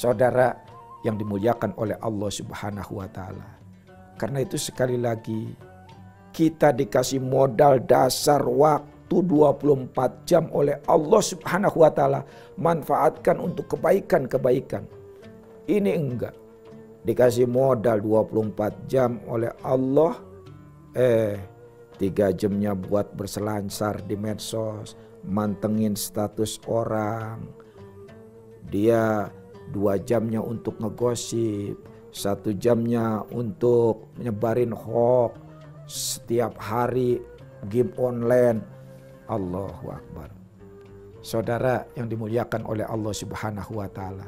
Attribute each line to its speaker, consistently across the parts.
Speaker 1: Saudara yang dimuliakan oleh Allah Subhanahu wa taala. Karena itu sekali lagi kita dikasih modal dasar waktu 24 jam oleh Allah Subhanahu wa taala, manfaatkan untuk kebaikan-kebaikan. Ini enggak. Dikasih modal 24 jam oleh Allah, 3 jamnya buat berselansar di medsos, mantengin status orang. Dia 2 jamnya untuk ngegosip, 1 jamnya untuk menyebarin hoax, setiap hari game online. Allahu Akbar. Saudara yang dimuliakan oleh Allah Subhanahu wa taala.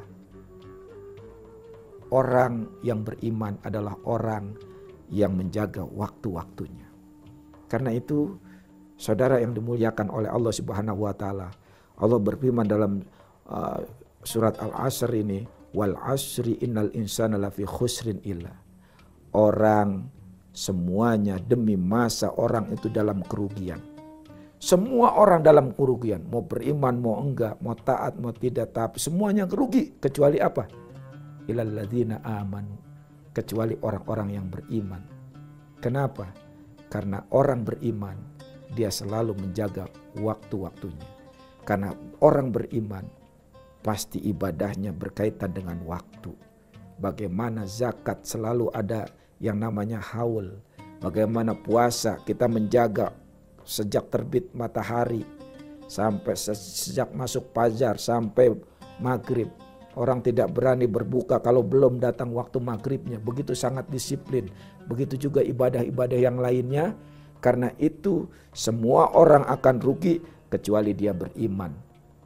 Speaker 1: Orang yang beriman adalah orang yang menjaga waktu-waktunya. Karena itu, saudara yang dimuliakan oleh Allah Subhanahu wa taala, Allah berfirman dalam surat Al-Asr ini, wal asri innal insana lafi khusrin illa. Orang semuanya demi masa orang itu dalam kerugian. Semua orang dalam kerugian, mau beriman mau enggak, mau taat mau tidak taat, semuanya rugi kecuali apa? Illal ladzina amanu, kecuali orang-orang yang beriman. Kenapa? Karena orang beriman dia selalu menjaga waktu-waktunya. Karena orang beriman pasti ibadahnya berkaitan dengan waktu. Bagaimana zakat selalu ada yang namanya haul. Bagaimana puasa kita menjaga sejak terbit matahari sampai sejak masuk fajar sampai maghrib. Orang tidak berani berbuka kalau belum datang waktu maghribnya. Begitu sangat disiplin. Begitu juga ibadah-ibadah yang lainnya. Karena itu semua orang akan rugi kecuali dia beriman.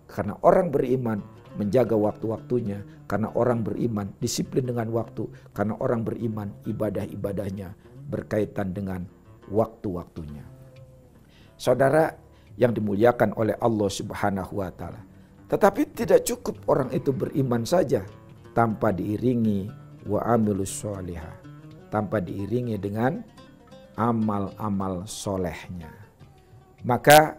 Speaker 1: Karena orang beriman menjaga waktu-waktunya. Karena orang beriman disiplin dengan waktu. Karena orang beriman ibadah-ibadahnya berkaitan dengan waktu-waktunya. Saudara yang dimuliakan oleh Allah Subhanahu wa taala. Tetapi tidak cukup orang itu beriman saja tanpa diiringi wa amilus sholihah, tanpa diiringi dengan amal-amal solehnya. Maka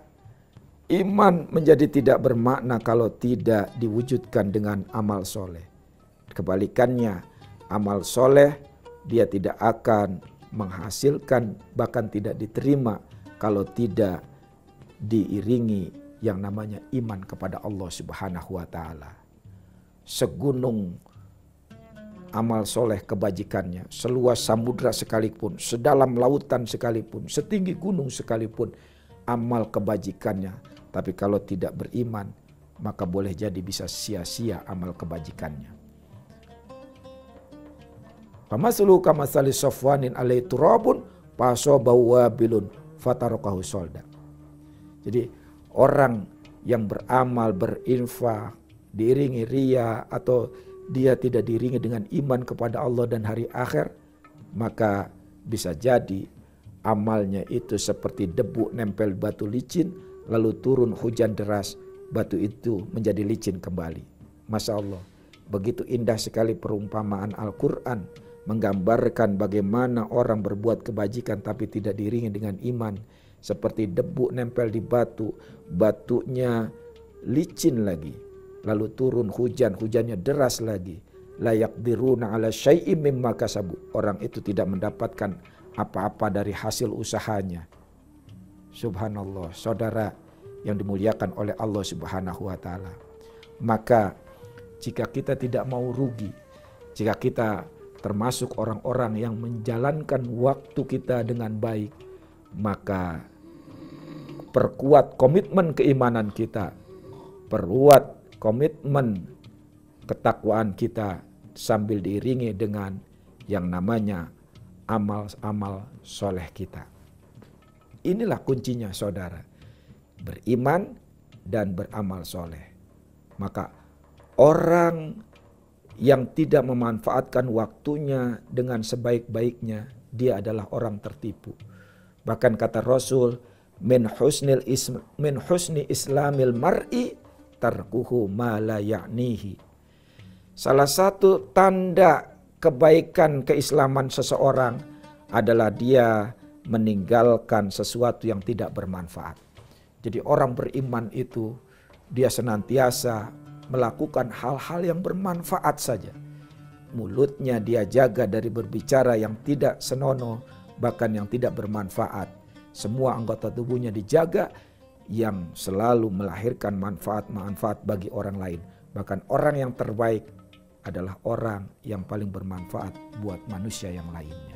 Speaker 1: iman menjadi tidak bermakna kalau tidak diwujudkan dengan amal soleh. Kebalikannya, amal soleh dia tidak akan menghasilkan, bahkan tidak diterima kalau tidak diiringi yang namanya iman kepada Allah Subhanahu wa taala. Segunung amal soleh kebajikannya, seluas samudra sekalipun, sedalam lautan sekalipun, setinggi gunung sekalipun amal kebajikannya, tapi kalau tidak beriman maka boleh jadi bisa sia-sia amal kebajikannya. Famaslu kamasali safwanin alai turabun fasabahu wabilun fatarakahu solda. Jadi orang yang beramal, berinfak, diiringi ria atau dia tidak diiringi dengan iman kepada Allah dan hari akhir, maka bisa jadi amalnya itu seperti debu nempel batu licin, lalu turun hujan deras, batu itu menjadi licin kembali. Masya Allah, begitu indah sekali perumpamaan Al-Quran menggambarkan bagaimana orang berbuat kebajikan tapi tidak diiringi dengan iman. Seperti debu nempel di batu, batunya licin lagi. Lalu turun hujan, hujannya deras lagi. La yaqdiruna ala syai'im mimma kasabu. Orang itu tidak mendapatkan apa-apa dari hasil usahanya. Subhanallah, saudara yang dimuliakan oleh Allah Subhanahu wa taala. Maka jika kita tidak mau rugi, jika kita termasuk orang-orang yang menjalankan waktu kita dengan baik, maka perkuat komitmen keimanan kita, perkuat komitmen ketakwaan kita sambil diiringi dengan yang namanya amal-amal soleh kita. Inilah kuncinya saudara, beriman dan beramal soleh. Maka orang yang tidak memanfaatkan waktunya dengan sebaik-baiknya, dia adalah orang tertipu. Bahkan kata Rasul, min husni islamil mar'i tarkuhu ma la ya'nihi. Salah satu tanda kebaikan keislaman seseorang adalah dia meninggalkan sesuatu yang tidak bermanfaat. Jadi orang beriman itu dia senantiasa melakukan hal-hal yang bermanfaat saja. Mulutnya dia jaga dari berbicara yang tidak senonoh, bahkan yang tidak bermanfaat. Semua anggota tubuhnya dijaga yang selalu melahirkan manfaat-manfaat bagi orang lain. Bahkan orang yang terbaik adalah orang yang paling bermanfaat buat manusia yang lainnya.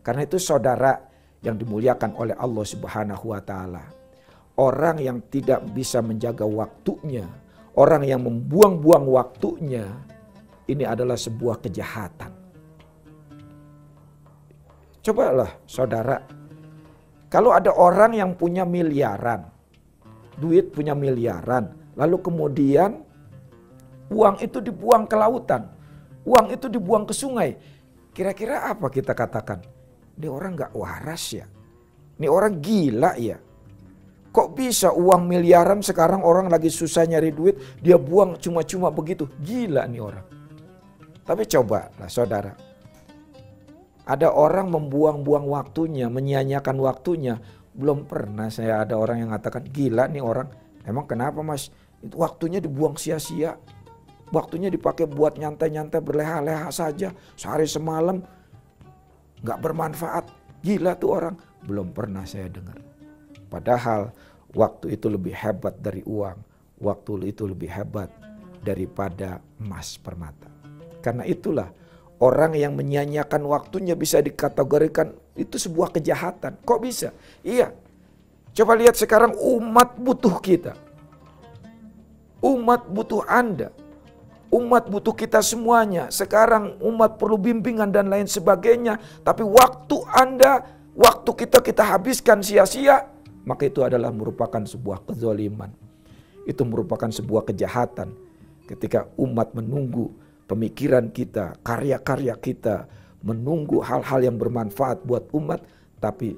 Speaker 1: Karena itu saudara yang dimuliakan oleh Allah Subhanahu wa taala, orang yang tidak bisa menjaga waktunya, orang yang membuang-buang waktunya, ini adalah sebuah kejahatan. Cobalah saudara, kalau ada orang yang punya miliaran, duit punya miliaran, lalu kemudian uang itu dibuang ke lautan, uang itu dibuang ke sungai. Kira-kira apa kita katakan? Ini orang gak waras ya? Ini orang gila ya? Kok bisa uang miliaran sekarang orang lagi susah nyari duit, dia buang cuma-cuma begitu? Gila nih orang. Tapi cobalah saudara, ada orang membuang-buang waktunya, menyia-nyiakan waktunya. Belum pernah saya ada orang yang mengatakan, gila nih orang. Emang kenapa mas? Itu waktunya dibuang sia-sia. Waktunya dipakai buat nyantai-nyantai, berleha-leha saja. Sehari semalam gak bermanfaat. Gila tuh orang. Belum pernah saya dengar. Padahal waktu itu lebih hebat dari uang. Waktu itu lebih hebat daripada emas permata. Karena itulah orang yang menyia-nyiakan waktunya bisa dikategorikan itu sebuah kejahatan. Kok bisa? Iya. Coba lihat sekarang umat butuh kita. Umat butuh Anda. Umat butuh kita semuanya. Sekarang umat perlu bimbingan dan lain sebagainya. Tapi waktu Anda, waktu kita habiskan sia-sia, maka itu adalah merupakan sebuah kezaliman. Itu merupakan sebuah kejahatan. Ketika umat menunggu pemikiran kita, karya-karya kita, menunggu hal-hal yang bermanfaat buat umat, tapi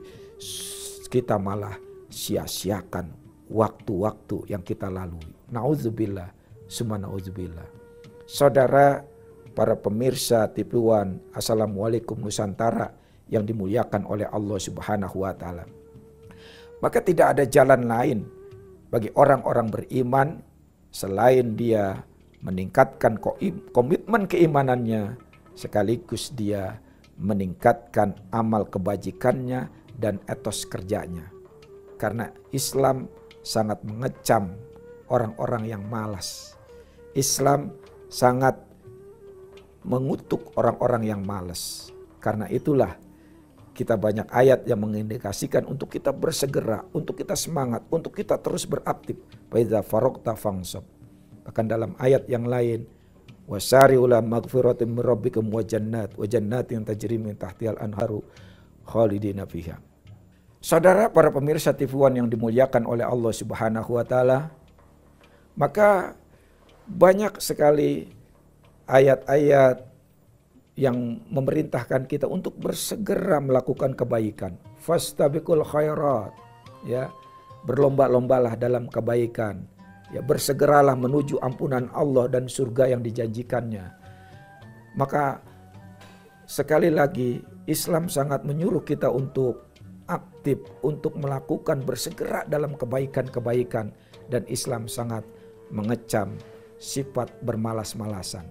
Speaker 1: kita malah sia-siakan waktu-waktu yang kita lalui. Nauzubillah, summa nauzubillah. Saudara, para pemirsa TV One, Assalamualaikum Nusantara yang dimuliakan oleh Allah Subhanahu wa taala. Maka tidak ada jalan lain bagi orang-orang beriman selain dia meningkatkan komitmen keimanannya, sekaligus dia meningkatkan amal kebajikannya dan etos kerjanya. Karena Islam sangat mengecam orang-orang yang malas. Islam sangat mengutuk orang-orang yang malas. Karena itulah kita banyak ayat yang mengindikasikan untuk kita bersegera, untuk kita semangat, untuk kita terus beraktif. Fa idza faragta fansab. Bahkan dalam ayat yang lain, wasari'u ila maghfiratin min rabbikum wa jannatin tajri min tahtihal anharu khalidina fiha. Saudara, para pemirsa TV One yang dimuliakan oleh Allah Subhanahu wa taala, maka banyak sekali ayat-ayat yang memerintahkan kita untuk bersegera melakukan kebaikan. Fastabiqul khairat, ya, berlomba-lombalah dalam kebaikan. Ya, bersegeralah menuju ampunan Allah dan surga yang dijanjikannya. Maka sekali lagi Islam sangat menyuruh kita untuk aktif, untuk melakukan bersegera dalam kebaikan-kebaikan. Dan Islam sangat mengecam sifat bermalas-malasan.